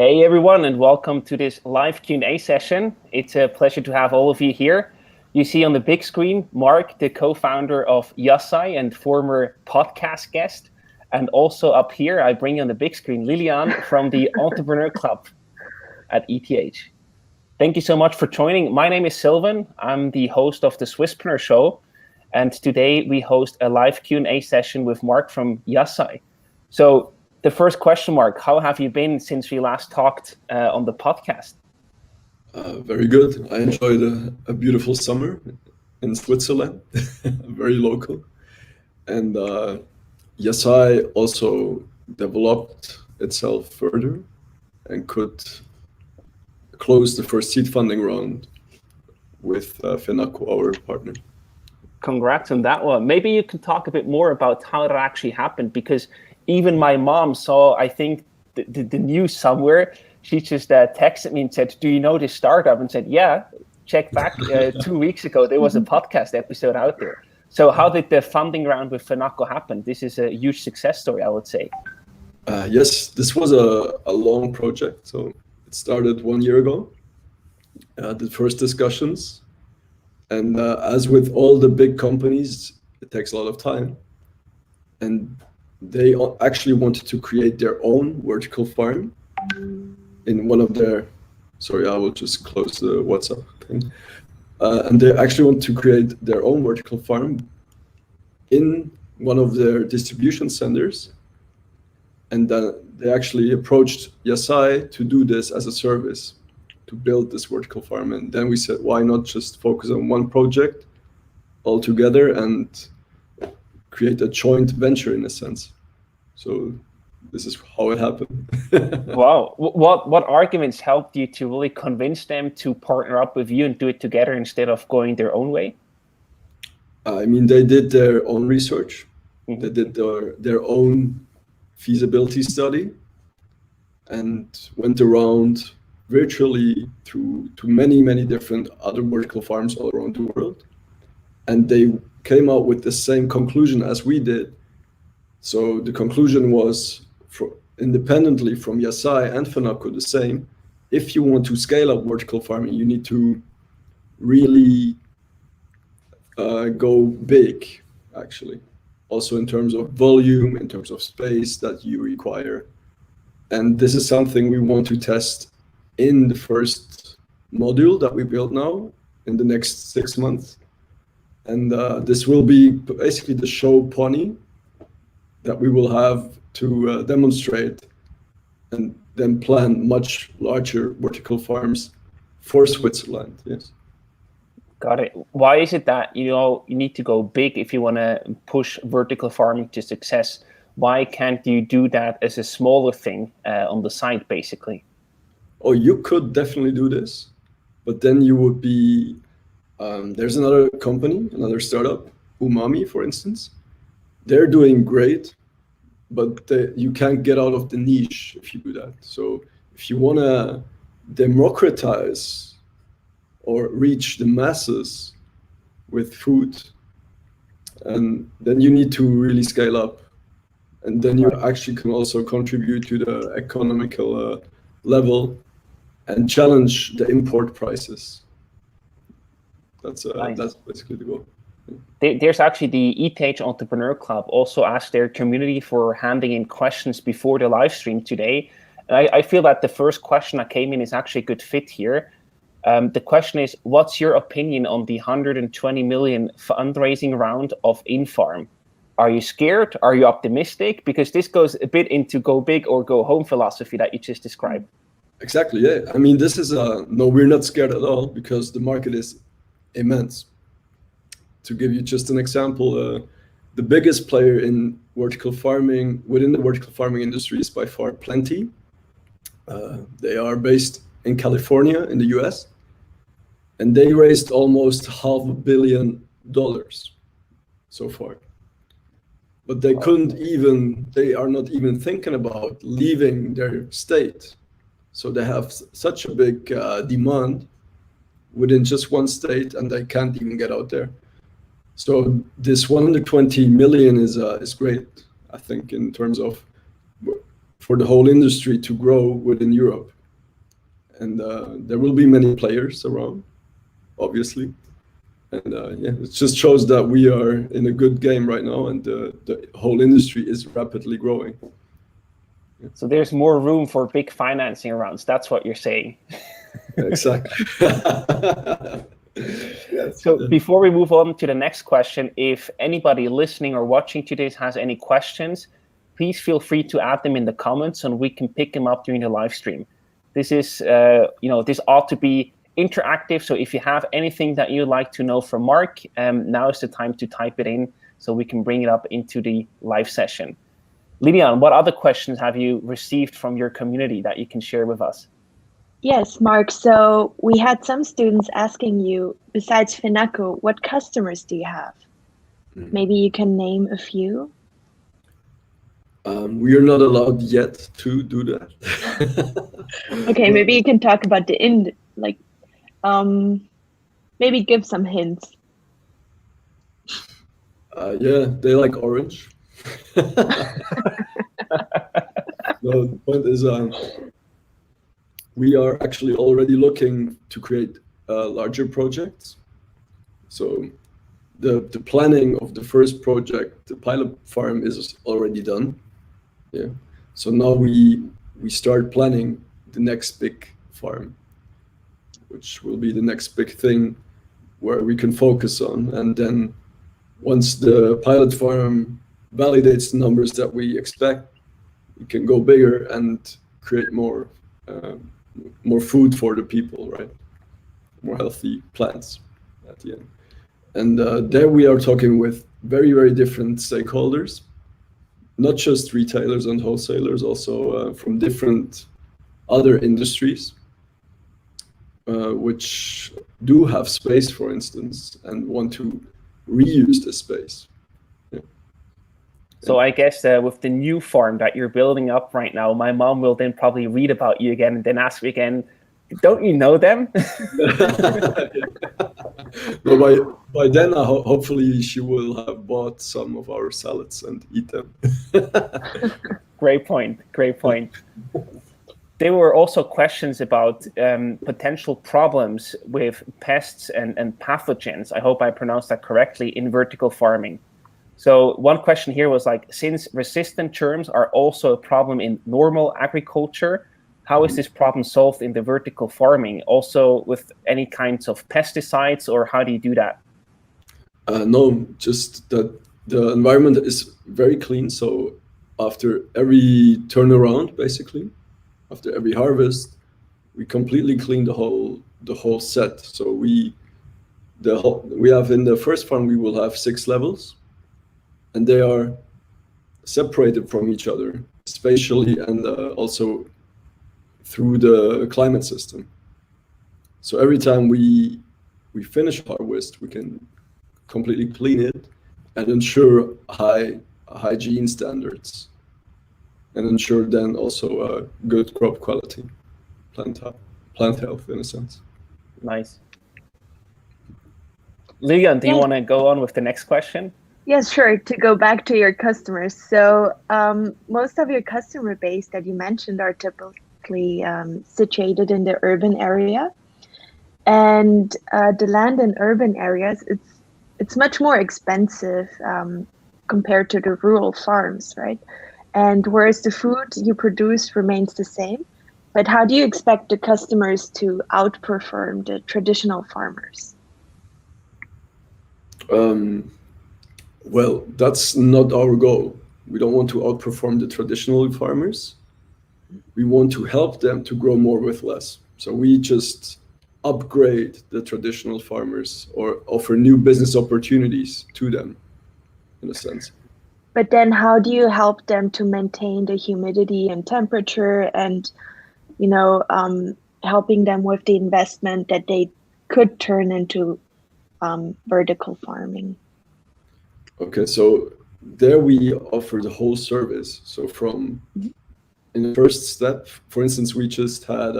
Hey everyone, and welcome to this live Q&A session. It's a pleasure to have all of you here. You see on the big screen, Mark, the co-founder of Yasai and former podcast guest. And also up here, I bring on the big screen, Lilian from the Entrepreneur Club at ETH. Thank you so much for joining. My name is Sylvan. I'm the host of the Swisspreneur Show. And today we host a live Q&A session with Mark from Yasai. So the first question, Mark, how have you been since we last talked on the podcast? Very good. I enjoyed a beautiful summer in Switzerland, very local. And Yasai also developed itself further and could close the first seed funding round with Fenaco, our partner. Congrats on that one. Maybe you can talk a bit more about how it actually happened, because even my mom saw, I think, the news somewhere. She just texted me and said, "Do you know this startup?" And said, "Yeah, check back 2 weeks ago. There was a podcast episode out there." So how did the funding round with Fenaco happen? This is a huge success story, I would say. Yes, this was a long project. So it started 1 year ago, the first discussions. And as with all the big companies, it takes a lot of time. And they actually wanted to create their own vertical farm in one of their, sorry, I will just close the WhatsApp thing. And they actually want to create their own vertical farm in one of their distribution centers. And they actually approached Yasai to do this as a service, to build this vertical farm. And then we said, why not just focus on one project altogether and create a joint venture in a sense. So this is how it happened. Wow. What arguments helped you to really convince them to partner up with you and do it together instead of going their own way? I mean, they did their own research. Mm-hmm. They did their own feasibility study and went around virtually to many different other vertical farms all around the world. And they came out with the same conclusion as we did. So the conclusion was, independently from Yasai and Fenaco, the same. If you want to scale up vertical farming, you need to really go big, actually. Also in terms of volume, in terms of space that you require. And this is something we want to test in the first module that we build now in the next 6 months. And this will be basically the show pony that we will have to demonstrate and then plan much larger vertical farms for Switzerland. Yes. Got it. Why is it that you need to go big if you want to push vertical farming to success? Why can't you do that as a smaller thing on the side, basically? Oh, you could definitely do this, but then you would be. There's another company, another startup, Umami, for instance. They're doing great, but you can't get out of the niche if you do that. So if you want to democratize or reach the masses with food, and then you need to really scale up. And then you actually can also contribute to the economical level and challenge the import prices. That's basically the goal. There's actually the ETH Entrepreneur Club also asked their community for handing in questions before the live stream today. And I feel that the first question that came in is actually a good fit here. The question is, what's your opinion on the 120 million fundraising round of InFarm? Are you scared? Are you optimistic? Because this goes a bit into go big or go home philosophy that you just described. Exactly, yeah. I mean, this is no, we're not scared at all because the market is immense. To give you just an example, the biggest player in vertical farming, within the vertical farming industry, is by far Plenty. They are based in California in the US, and they raised almost $500 million so far. But they they are not even thinking about leaving their state. So they have such a big demand within just one state, and they can't even get out there. So this 120 million is great, I think, in terms of for the whole industry to grow within Europe. and there will be many players around, obviously. And yeah, it just shows that we are in a good game right now, and the whole industry is rapidly growing. So there's more room for big financing rounds. That's what you're saying. Exactly. Yes. So before we move on to the next question, if anybody listening or watching today has any questions, please feel free to add them in the comments and we can pick them up during the live stream. This is, this ought to be interactive. So if you have anything that you'd like to know from Mark, now is the time to type it in so we can bring it up into the live session. Lilian, what other questions have you received from your community that you can share with us? Yes, Mark. So we had some students asking you, besides Finaco, what customers do you have? Maybe you can name a few. We are not allowed yet to do that. Okay, maybe you can talk about the maybe give some hints. Yeah, they like orange. No, the point is, we are actually already looking to create larger projects. So the planning of the first project, the pilot farm, is already done. Yeah. So now we start planning the next big farm, which will be the next big thing where we can focus on. And then once the pilot farm validates the numbers that we expect, we can go bigger and create more food for the people, right? More healthy plants at the end. And there we are talking with very, very different stakeholders, not just retailers and wholesalers, also from different other industries, which do have space, for instance, and want to reuse the space. Yeah. So I guess with the new farm that you're building up right now, my mom will then probably read about you again and then ask me again, don't you know them? No, by then, hopefully she will have bought some of our salads and eat them. Great point. Great point. There were also questions about potential problems with pests and pathogens. I hope I pronounced that correctly in vertical farming. So one question here was like, since resistant germs are also a problem in normal agriculture, how is this problem solved in the vertical farming? Also with any kinds of pesticides, or how do you do that? No, just that the environment is very clean. So after every turnaround, basically, after every harvest, we completely clean the whole set. So we have in the first farm, we will have 6 levels, and they are separated from each other spatially and also through the climate system. So every time we finish harvest, we can completely clean it and ensure high hygiene standards, and ensure then also good crop quality, plant health in a sense. Nice. Lilian, do you want to go on with the next question? Yes, sure. To go back to your customers. So most of your customer base that you mentioned are typically situated in the urban area, and the land in urban areas, it's much more expensive compared to the rural farms, right? And whereas the food you produce remains the same, but how do you expect the customers to outperform the traditional farmers? Well, that's not our goal. We don't want to outperform the traditional farmers. We want to help them to grow more with less. So we just upgrade the traditional farmers or offer new business opportunities to them, in a sense. But then how do you help them to maintain the humidity and temperature and, helping them with the investment that they could turn into vertical farming? Okay, so there we offer the whole service. So in the first step, for instance, we just had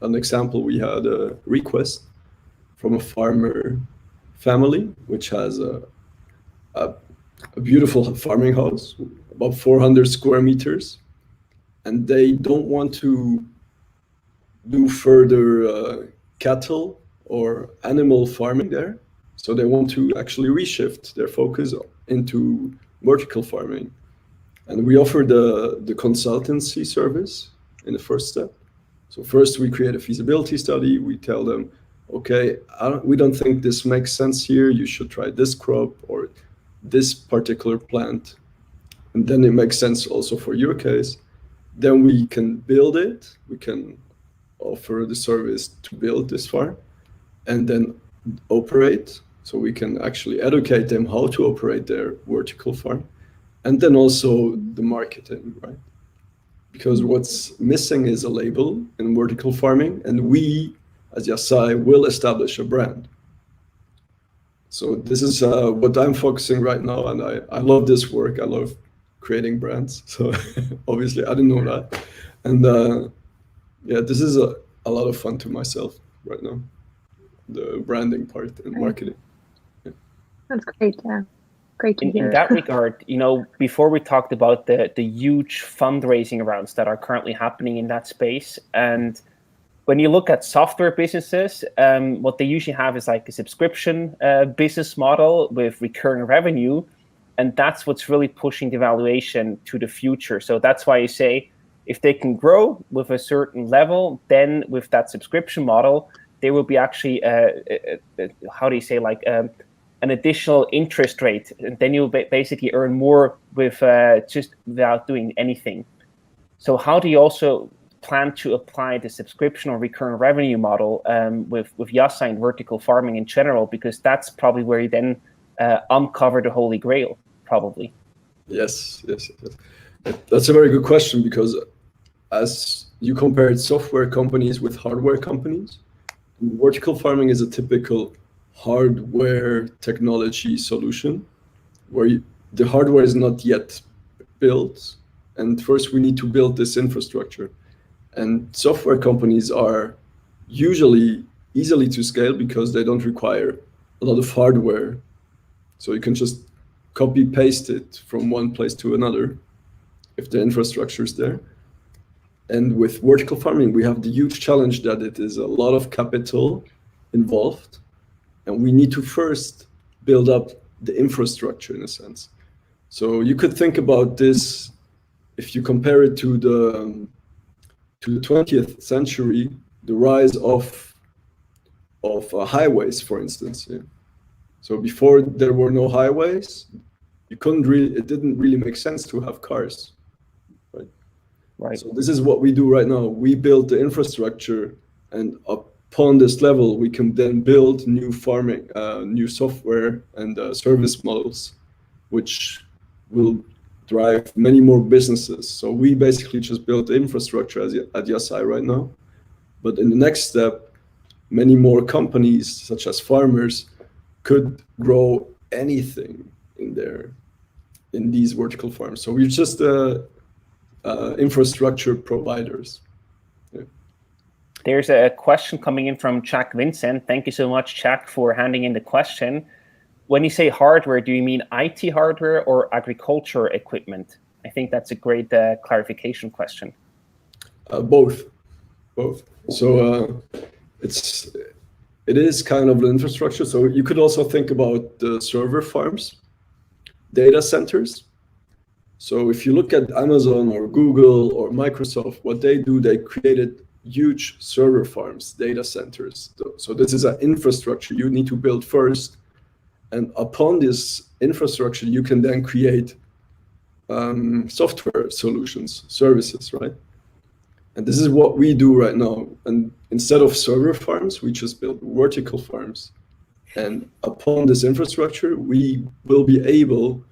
an example. We had a request from a farmer family, which has a beautiful farming house, about 400 square meters. And they don't want to do further cattle or animal farming there. So they want to actually reshift their focus into vertical farming. And we offer the consultancy service in the first step. So first we create a feasibility study. We tell them, okay, we don't think this makes sense here. You should try this crop or this particular plant. And then it makes sense also for your case. Then we can build it. We can offer the service to build this farm and then operate. So we can actually educate them how to operate their vertical farm. And then also the marketing, right? Because what's missing is a label in vertical farming, and we, as Yasai, will establish a brand. So this is what I'm focusing right now, and I love this work. I love creating brands. So obviously, I didn't know that, and yeah, this is a lot of fun to myself right now, the branding part and marketing. Yeah. That's great. Yeah. Great to hear. In that regard, before we talked about the huge fundraising rounds that are currently happening in that space, and when you look at software businesses, what they usually have is like a subscription business model with recurring revenue, and that's what's really pushing the valuation to the future. So that's why you say if they can grow with a certain level, then with that subscription model, there will be actually how do you say, like an additional interest rate, and then you'll basically earn more with just without doing anything. So how do you also plan to apply the subscription or recurring revenue model with Yasai and vertical farming in general? Because that's probably where you then uncover the holy grail, probably. Yes. That's a very good question, because as you compared software companies with hardware companies, vertical farming is a typical hardware technology solution where the hardware is not yet built, and first we need to build this infrastructure. And software companies are usually easily to scale because they don't require a lot of hardware, so you can just copy paste it from one place to another if the infrastructure is there. And with vertical farming, we have the huge challenge that it is a lot of capital involved, and we need to first build up the infrastructure in a sense. So you could think about this, if you compare it to the 20th century, the rise of highways, for instance. Yeah. So before there were no highways, it didn't really make sense to have cars, right? Right. So this is what we do right now. We build the infrastructure, and upon this level, we can then build new farming, new software and service models, which will drive many more businesses. So we basically just built the infrastructure at Yasai right now. But in the next step, many more companies, such as farmers, could grow anything in these vertical farms. So we're just infrastructure providers. Yeah. There's a question coming in from Jack Vincent. Thank you so much, Jack, for handing in the question. When you say hardware, do you mean IT hardware or agriculture equipment? I think that's a great clarification question. Both. So it is kind of the infrastructure. So you could also think about the server farms, data centers. So if you look at Amazon or Google or Microsoft, what they do, they created huge server farms, data centers. So this is an infrastructure you need to build first. And upon this infrastructure, you can then create software solutions, services, right? And this is what we do right now. And instead of server farms, we just build vertical farms. And upon this infrastructure, we will be able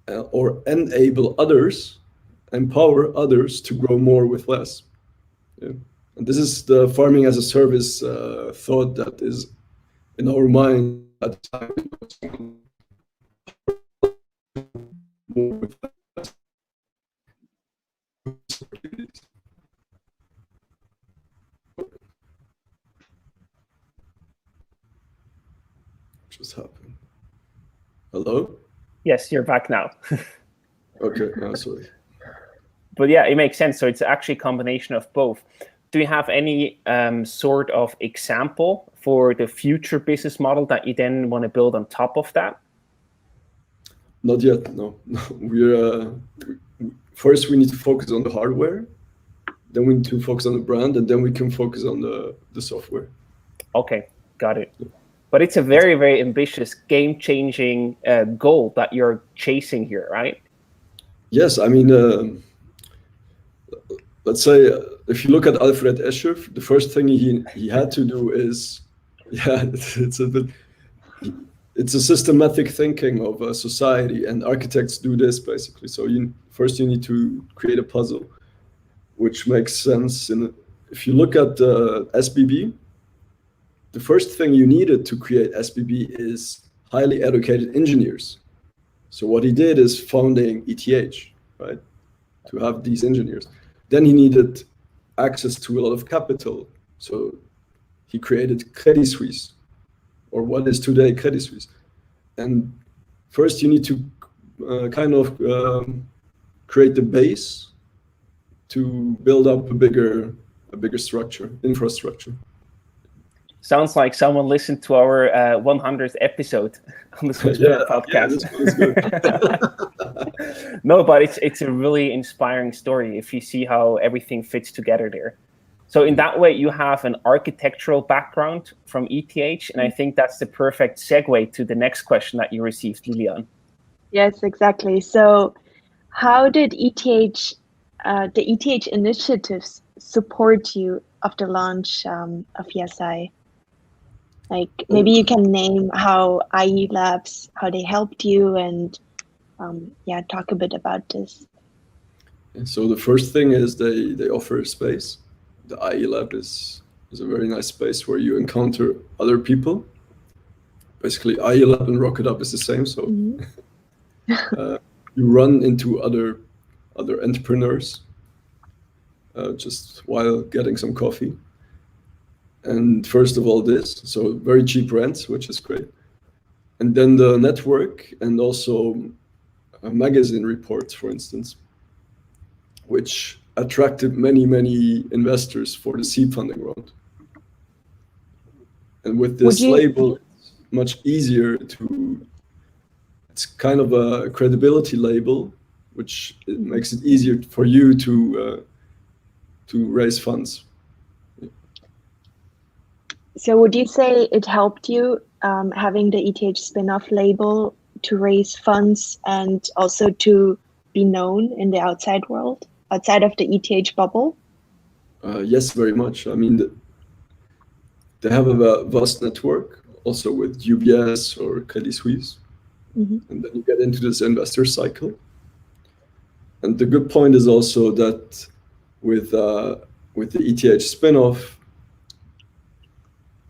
or enable others, empower others to grow more with less. Yeah. And this is the farming as a service thought that is in our mind at the time. More with less. Just happened. Hello? Yes, you're back now. Okay, sorry. But yeah, it makes sense. So it's actually a combination of both. do you have any sort of example for the future business model that you then want to build on top of that? Not yet, no. First we need to focus on the hardware, then we need to focus on the brand, and then we can focus on the software. Okay, got it. But it's a very, very ambitious, game-changing goal that you're chasing here, right? Yes, I mean, let's say if you look at Alfred Escher, the first thing he had to do is, it's a systematic thinking of a society, and architects do this basically. So first you need to create a puzzle, which makes sense. If you look at SBB, the first thing you needed to create SBB is highly educated engineers. So what he did is founding ETH, right, to have these engineers. Then he needed access to a lot of capital. So he created Credit Suisse, or what is today Credit Suisse. And first you need to create the base to build up a bigger infrastructure. Sounds like someone listened to our 100th episode on the Swissberg podcast. Yeah, good. No, but it's a really inspiring story if you see how everything fits together there. So in that way, you have an architectural background from ETH, and I think that's the perfect segue to the next question that you received, Lilian. Yes, exactly. So how did the ETH initiatives support you after launch of Yasai? Like maybe you can name how IE Labs, how they helped you, and talk a bit about this. So the first thing is they offer a space. The IE Lab is a very nice space where you encounter other people. Basically, IE Lab and Rocket Up is the same. So you run into other entrepreneurs just while getting some coffee. And first of all, so very cheap rent, which is great. And then the network, and also magazine reports, for instance, which attracted many investors for the seed funding round. And with this label, it's much easier it's kind of a credibility label, which it makes it easier for you to raise funds. So would you say it helped you having the ETH spin-off label to raise funds and also to be known in the outside world, outside of the ETH bubble? Yes, very much. I mean, they have a vast network also with UBS or Credit Suisse. And then you get into this investor cycle. And the good point is also that with the ETH spin-off,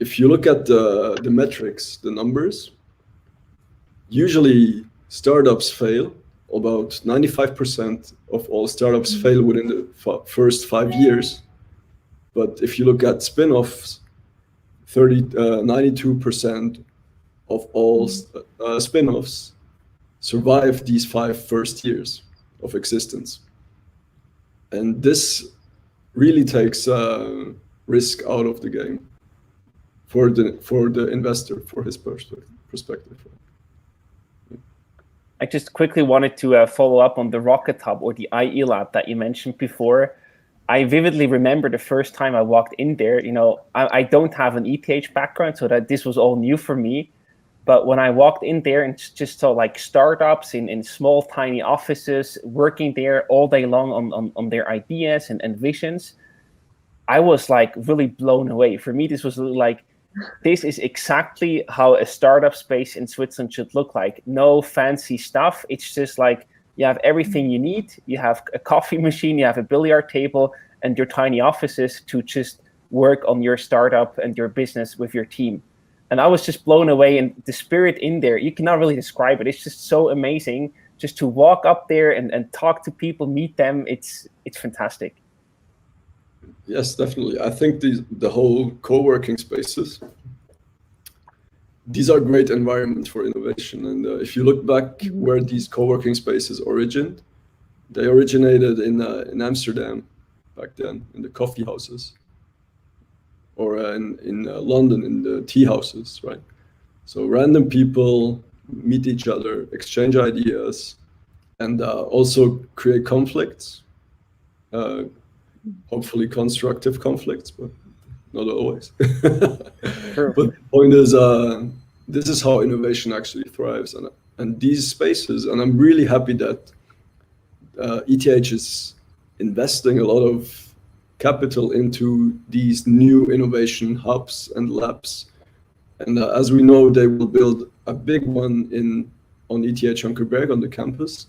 if you look at the metrics, the numbers, usually startups fail. About 95% of all startups fail within the first 5 years. But if you look at spin-offs, 92% of all spin-offs survive these 5 first years of existence. And this really takes risk out of the game for the investor, for his perspective. I just quickly wanted to follow up on the Rocket Hub or the IE Lab that you mentioned before. I vividly remember the first time I walked in there. I don't have an ETH background, so that this was all new for me. But when I walked in there and just saw like startups in small, tiny offices working there all day long on their ideas and visions, I was like really blown away. For me, this was like, this is exactly how a startup space in Switzerland should look like. No fancy stuff. It's just like you have everything you need. You have a coffee machine, you have a billiard table, and your tiny offices to just work on your startup and your business with your team. And I was just blown away. And the spirit in there, you cannot really describe it. It's just so amazing just to walk up there and talk to people, meet them. It's fantastic. Yes, definitely. I think the whole co-working spaces, these are great environments for innovation. And if you look back where these co-working spaces originated, they originated in Amsterdam back then, in the coffee houses. or in London in the tea houses, right? So random people meet each other, exchange ideas, and also create conflicts, hopefully constructive conflicts, but not always. True. But the point is, this is how innovation actually thrives, and these spaces. And I'm really happy that ETH is investing a lot of capital into these new innovation hubs and labs. And as we know, they will build a big one on ETH Ankerberg on the campus,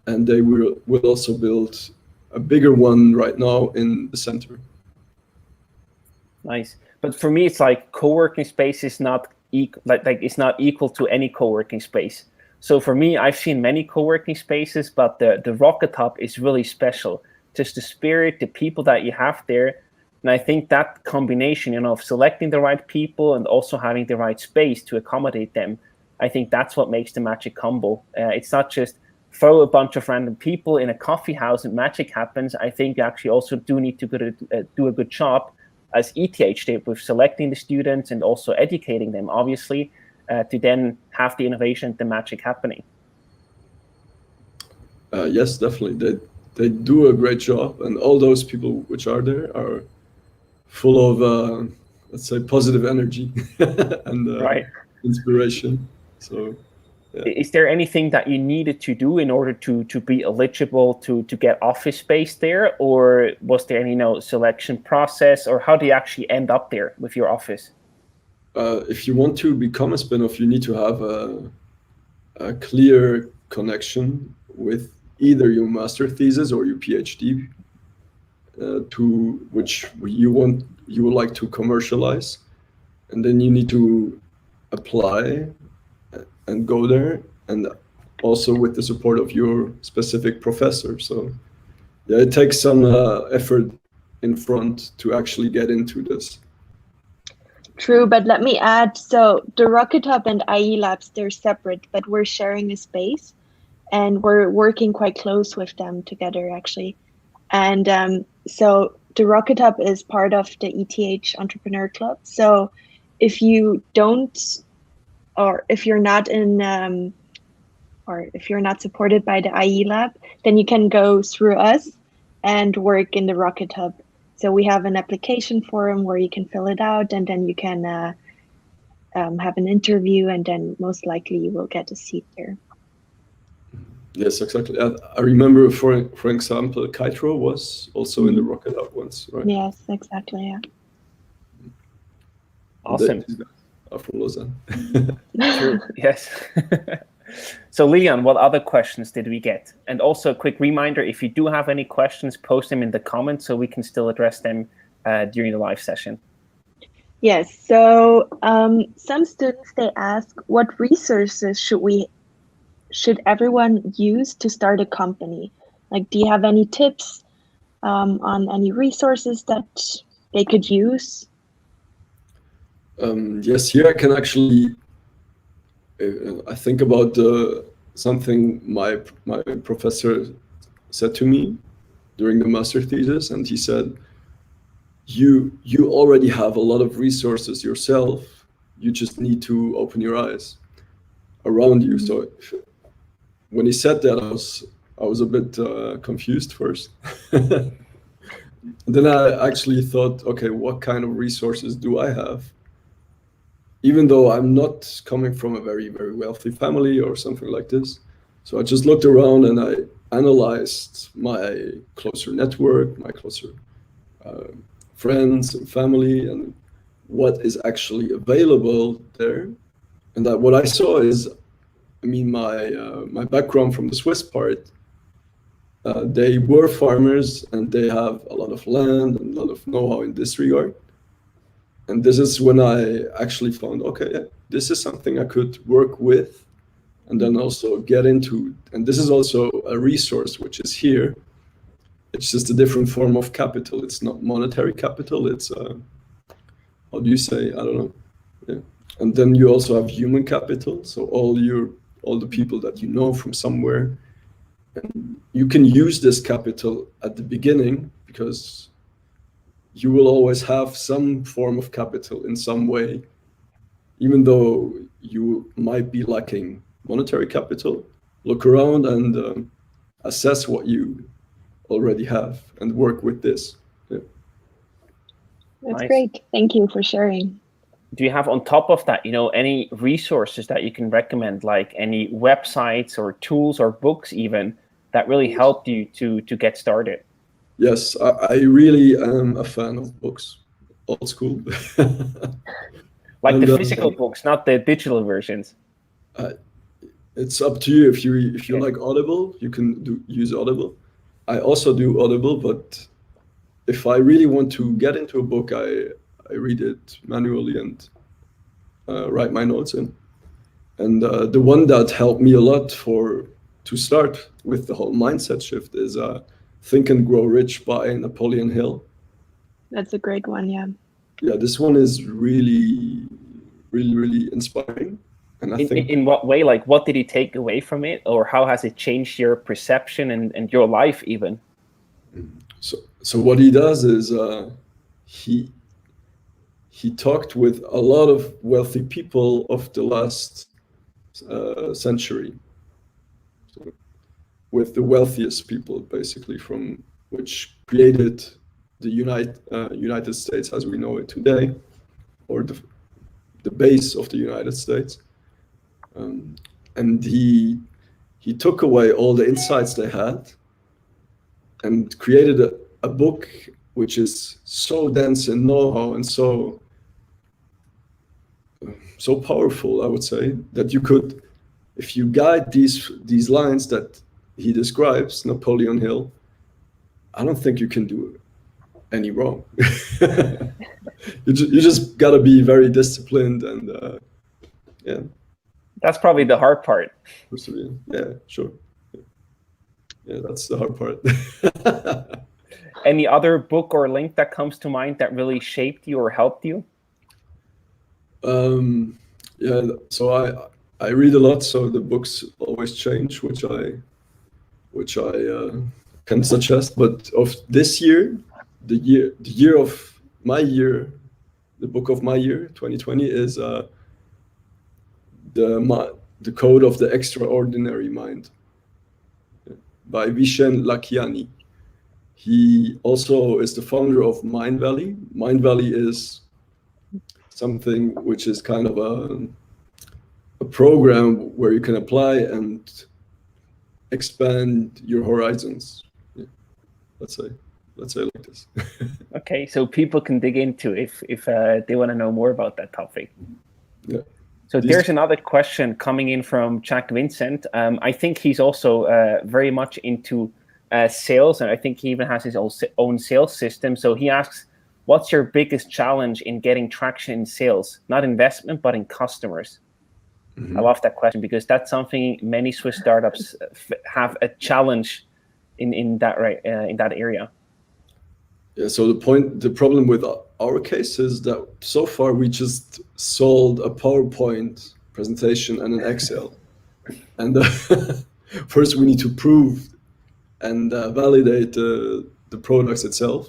and they will also build a bigger one right now in the center. Nice. But for me, it's like co-working space is not it's not equal to any co-working space. So for me, I've seen many co-working spaces, but the Rocket Hub is really special. Just the spirit, the people that you have there. And I think that combination, of selecting the right people and also having the right space to accommodate them, I think that's what makes the magic combo. It's not just throw a bunch of random people in a coffee house and magic happens. I think you actually also do need to do a good job, as ETH did, with selecting the students and also educating them, obviously, to then have the innovation, the magic happening. Yes, definitely. They do a great job, and all those people which are there are full of, let's say, positive energy and Right. inspiration. So, yeah. Is there anything that you needed to do in order to be eligible to get office space there, or was there any selection process, or how do you actually end up there with your office? If you want to become a spin-off, you need to have a clear connection with either your master thesis or your PhD, to which you would like to commercialize, and then you need to apply and go there, and also with the support of your specific professor. So yeah, it takes some effort in front to actually get into this. True, but let me add, so the Rocket Hub and IE Labs, they're separate, but we're sharing a space and we're working quite close with them together, actually. And so the Rocket Hub is part of the ETH Entrepreneur Club. So if you don't, or if you're not in, or if you're not supported by the IE Lab, then you can go through us and work in the Rocket Hub. So we have an application form where you can fill it out, and then you can have an interview, and then most likely you will get a seat there. Yes, exactly. I remember, for example, Kaitro was also in the Rocket Hub once, right? Yes, exactly. Yeah. Awesome. They are from Lausanne. True. Yes. So Leon, what other questions did we get? And also a quick reminder, if you do have any questions, post them in the comments so we can still address them during the live session. Yes. So some students, they ask, what resources should everyone use to start a company? Like, do you have any tips on any resources that they could use? Yes, here I can actually, I think about something my professor said to me during the master thesis, and he said, you already have a lot of resources yourself, you just need to open your eyes around you. So when he said that, I was a bit confused first. Then I actually thought, okay, what kind of resources do I have? Even though I'm not coming from a very, very wealthy family or something like this. So I just looked around and I analyzed my closer network, my closer friends and family, and what is actually available there. And what I saw is, I mean, my background from the Swiss part, they were farmers and they have a lot of land and a lot of know-how in this regard. And this is when I actually found, okay, yeah, this is something I could work with and then also get into. And this is also a resource which is here. It's just a different form of capital. It's not monetary capital. It's, how do you say? I don't know. Yeah. And then you also have human capital. So all the people that you know from somewhere. And you can use this capital at the beginning because you will always have some form of capital in some way, even though you might be lacking monetary capital. Look around and assess what you already have and work with this. Yeah. That's Nice. great. Thank you for sharing. Do you have on top of that, any resources that you can recommend, like any websites or tools or books even that really helped you to get started? Yes, I really am a fan of books, old school. Like And the physical books, not the digital versions. it's up to you. If you Okay. like Audible, you can use Audible. I also do Audible, but if I really want to get into a book, I read it manually and write my notes in. And the one that helped me a lot to start with the whole mindset shift is Think and Grow Rich by Napoleon Hill. That's a great one, yeah. Yeah, this one is really, really, really inspiring. And I think In what way? Like, what did he take away from it, or how has it changed your perception and your life even? so. What he does is he talked with a lot of wealthy people of the last century, so with the wealthiest people, basically, from which created the United States as we know it today, or the base of the United States. And he took away all the insights they had and created a book which is so dense in know-how and so powerful, I would say, that you could, if you guide these lines that he describes, Napoleon Hill, I don't think you can do any wrong. You just gotta be very disciplined and yeah. That's probably the hard part. Persevere. Yeah, sure. Yeah, that's the hard part. Any other book or link that comes to mind that really shaped you or helped you? Yeah, so I read a lot, so the books always change, which I can suggest. But of this year, the year of my year, the book of my year, 2020, is the Code of the Extraordinary Mind by Vishen Lakhiani. He also is the founder of Mind Valley. Mind Valley is something which is kind of a program where you can apply and expand your horizons. Yeah. Let's say like this. Okay, so people can dig into if they want to know more about that topic. Yeah. So there's another question coming in from Jack Vincent. I think he's also very much into sales, and I think he even has his own sales system. So he asks, what's your biggest challenge in getting traction in sales? Not investment, but in customers. I love that question because that's something many Swiss startups have a challenge in that area. Yeah. So the problem with our case is that so far we just sold a PowerPoint presentation and an Excel, and first we need to prove and validate the products itself,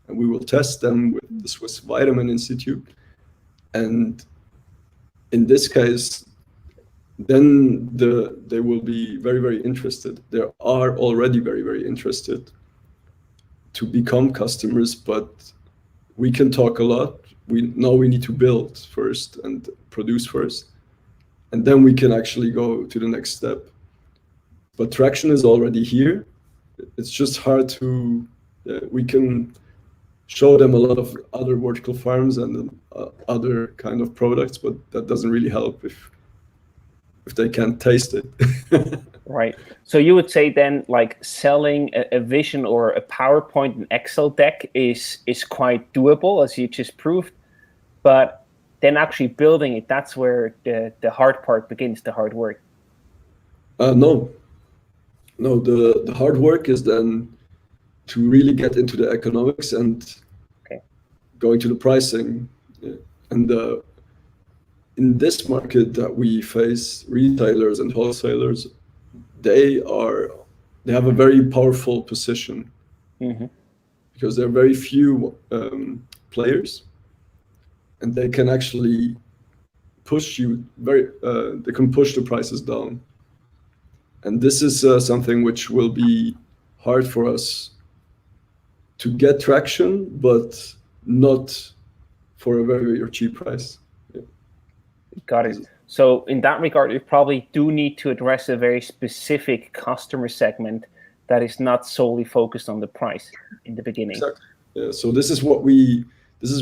and we will test them with the Swiss Vitamin Institute. And in this case, then they will be very, very interested. They are already very, very interested to become customers, but we can talk a lot. We know we need to build first and produce first, and then we can actually go to the next step. But traction is already here. It's just hard to, we can show them a lot of other vertical farms and other kind of products, but that doesn't really help if they can't taste it. Right. So you would say then, like, selling a vision or a PowerPoint and Excel deck is quite doable, as you just proved, but then actually building it, that's where the hard part begins, the hard work. No, the hard work is then to really get into the economics and going to the pricing. Yeah. And in this market that we face, retailers and wholesalers, they have a very powerful position because there are very few players, and they can actually push you they can push the prices down. And this is something which will be hard for us to get traction, but not for a very, very cheap price. Yeah. Got it. So in that regard, you probably do need to address a very specific customer segment that is not solely focused on the price in the beginning. Exactly. Yeah. So this is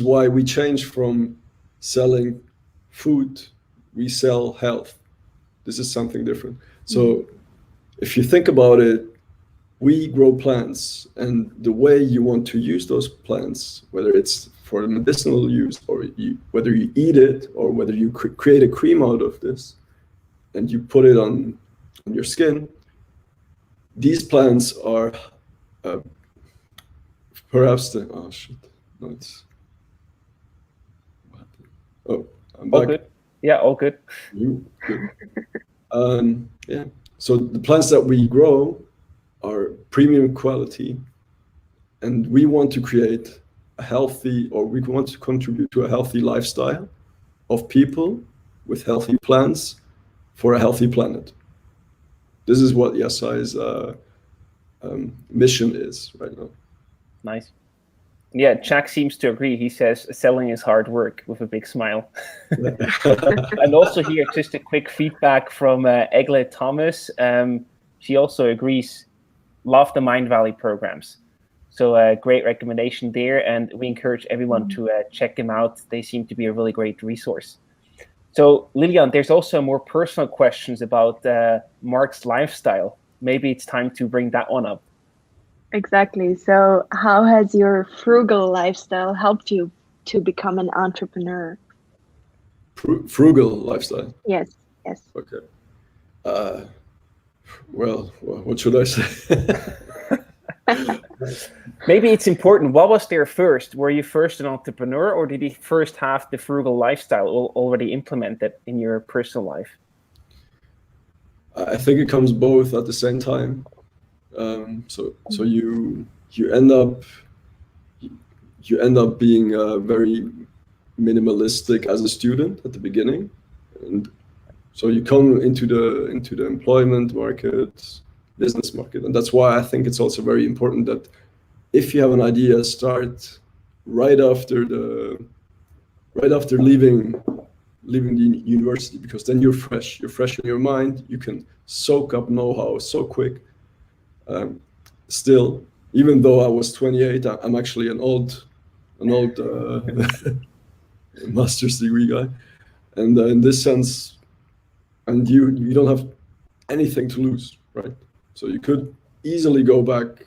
why we changed from selling food, we sell health. This is something different. So if you think about it, we grow plants, and the way you want to use those plants, whether it's for medicinal use or whether you eat it or whether you create a cream out of this and you put it on your skin, these plants are perhaps the I'm back. All good. Yeah, all good. Good. Yeah. So the plants that we grow are premium quality, and we want to create a healthy, or we want to contribute to a healthy lifestyle of people with healthy plants for a healthy planet. This is what Yasai's mission is right now. Nice. Yeah, Jack seems to agree. He says selling is hard work with a big smile. And also here, just a quick feedback from Egle Thomas. She also agrees, love the Mind Valley programs. So a great recommendation there, and we encourage everyone to check them out. They seem to be a really great resource. So Lilian, there's also more personal questions about Mark's lifestyle. Maybe it's time to bring that one up. Exactly. So how has your frugal lifestyle helped you to become an entrepreneur? Frugal lifestyle? Yes. Okay. Well, what should I say? Maybe it's important. What was there first? Were you first an entrepreneur, or did you first have the frugal lifestyle already implemented in your personal life? I think it comes both at the same time. So you end up being very minimalistic as a student at the beginning, and so you come into the employment market, business market, and that's why I think it's also very important that if you have an idea, start right after leaving the university, because then you're fresh in your mind. You can soak up know-how so quick. Still, even though I was 28, I'm actually an old master's degree guy, and in this sense, and you don't have anything to lose, right? So you could easily go back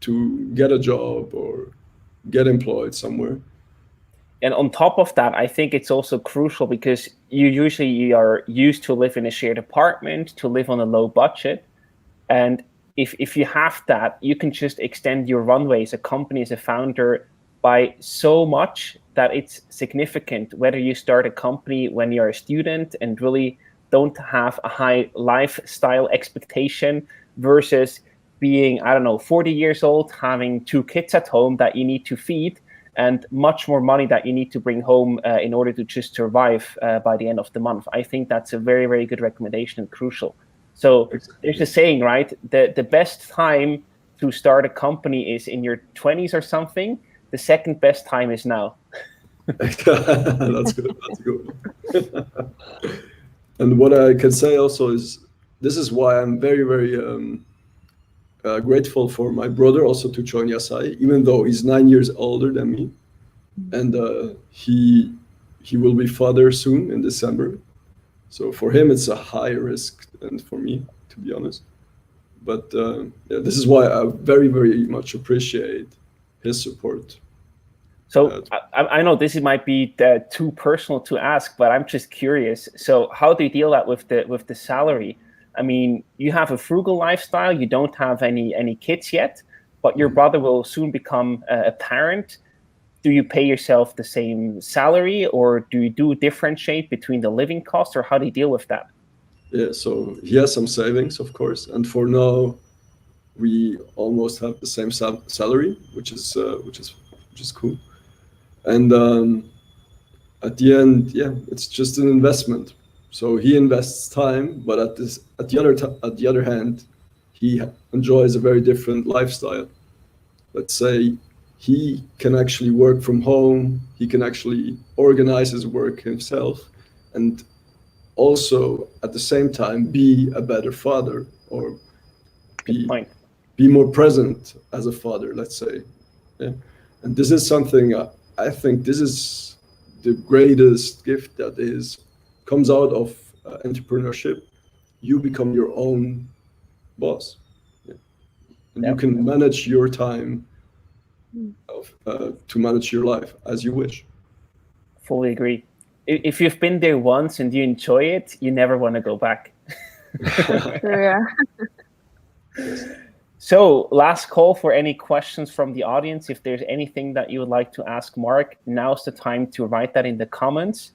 to get a job or get employed somewhere. And on top of that, I think it's also crucial because you are used to live in a shared apartment, to live on a low budget. And if you have that, you can just extend your runway as a company, as a founder, by so much that it's significant, whether you start a company when you're a student and really don't have a high lifestyle expectation versus being, 40 years old, having 2 kids at home that you need to feed, and much more money that you need to bring home in order to just survive by the end of the month. I think that's a very, very good recommendation and crucial. So there's a saying, right? The best time to start a company is in your 20s or something. The second best time is now. That's good. That's good. And what I can say also is, this is why I'm very, very grateful for my brother also to join Yasai, even though he's 9 years older than me, and he will be father soon in December. So for him, it's a high risk, and for me, to be honest. But this is why I very, very much appreciate his support. So I know this might be too personal to ask, but I'm just curious. So how do you deal that with the salary? I mean, you have a frugal lifestyle. You don't have any kids yet, but your brother will soon become a parent. Do you pay yourself the same salary, or do you differentiate between the living costs, or how do you deal with that? Yeah, so he has some savings, of course, and for now, we almost have the same salary, which is cool. And at the end, yeah, it's just an investment. So he invests time, but at the other hand, he enjoys a very different lifestyle. Let's say he can actually work from home. He can actually organize his work himself, and also at the same time be a better father, or Good point. be more present as a father, let's say. Yeah. And this is something I think this is the greatest gift that comes out of entrepreneurship. You become your own boss. Yeah. And you can manage your time to manage your life as you wish. Fully agree. If you've been there once and you enjoy it, you never want to go back. Yeah. So, last call for any questions from the audience. If there's anything that you would like to ask Mark, now's the time to write that in the comments.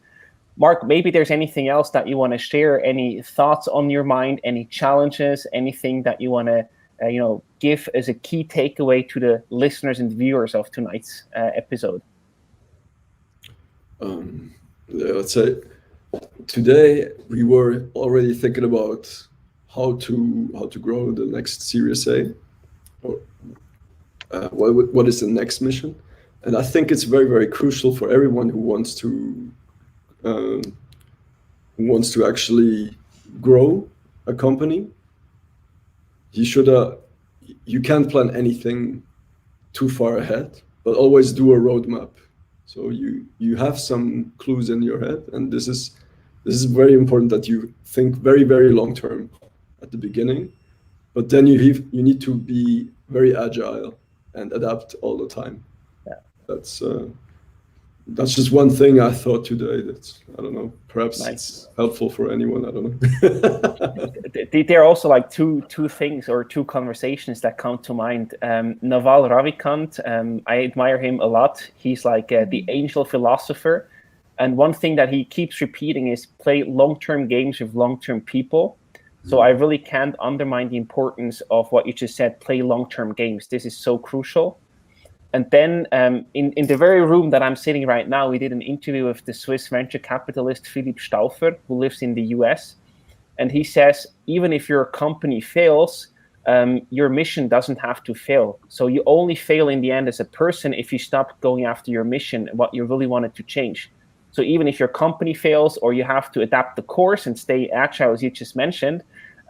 Mark, maybe there's anything else that you want to share, any thoughts on your mind, any challenges, anything that you want to give as a key takeaway to the listeners and viewers of tonight's episode? Let's say today we were already thinking about how to grow the next Series A, or what is the next mission. And I think it's very, very crucial for everyone who wants to actually grow a company. You can't plan anything too far ahead, but always do a roadmap. So you have some clues in your head, and this is very important that you think very, very long term at the beginning, but then you need to be very agile and adapt all the time. Yeah. That's just one thing I thought today. That's, I don't know, perhaps Nice. It's helpful for anyone. I don't know. There are also like two things or two conversations that come to mind. Naval Ravikant, I admire him a lot. He's like the angel philosopher. And one thing that he keeps repeating is play long-term games with long-term people. So I really can't undermine the importance of what you just said, play long-term games. This is so crucial. And then in the very room that I'm sitting right now, we did an interview with the Swiss venture capitalist Philipp Stauffer, who lives in the US. And he says, even if your company fails, your mission doesn't have to fail. So you only fail in the end as a person if you stop going after your mission, what you really wanted to change. So even if your company fails, or you have to adapt the course and stay agile, as you just mentioned,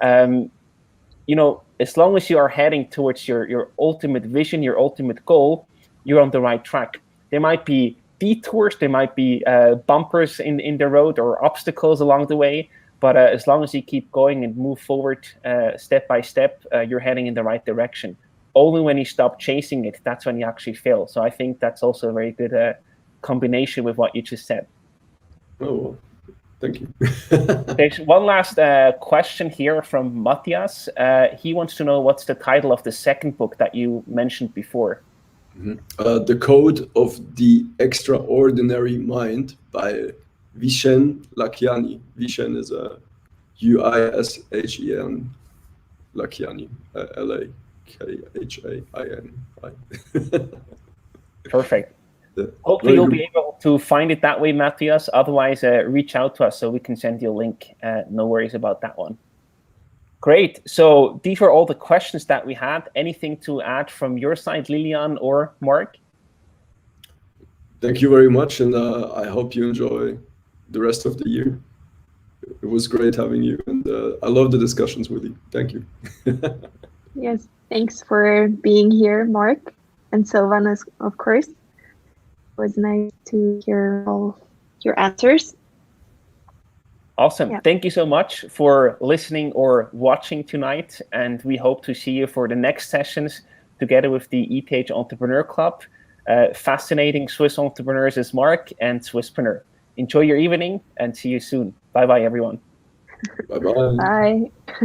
as long as you are heading towards your ultimate vision, your ultimate goal, you're on the right track. There might be detours, there might be bumpers in the road or obstacles along the way, but as long as you keep going and move forward step by step, you're heading in the right direction. Only when you stop chasing it, that's when you actually fail. So I think that's also a very good combination with what you just said. Oh, well, thank you. There's one last question here from Matthias. He wants to know what's the title of the second book that you mentioned before. The Code of the Extraordinary Mind by Vishen Lakhiani. Vishen is a Uishen Lakhiani, Lakhaini. Perfect. Yeah. Hopefully you'll be able to find it that way, Matthias. Otherwise, reach out to us so we can send you a link. No worries about that one. Great. So these were all the questions that we had. Anything to add from your side, Lilian or Mark? Thank you very much, and I hope you enjoy the rest of the year. It was great having you, and I love the discussions with you. Thank you. Yes, thanks for being here, Mark, and Sylvan, of course. It was nice to hear all your answers. Awesome. Yeah. Thank you so much for listening or watching tonight. And we hope to see you for the next sessions together with the ETH Entrepreneur Club. Fascinating Swiss entrepreneurs as Mark and Swisspreneur. Enjoy your evening and see you soon. Bye-bye, everyone. Bye-bye. Bye.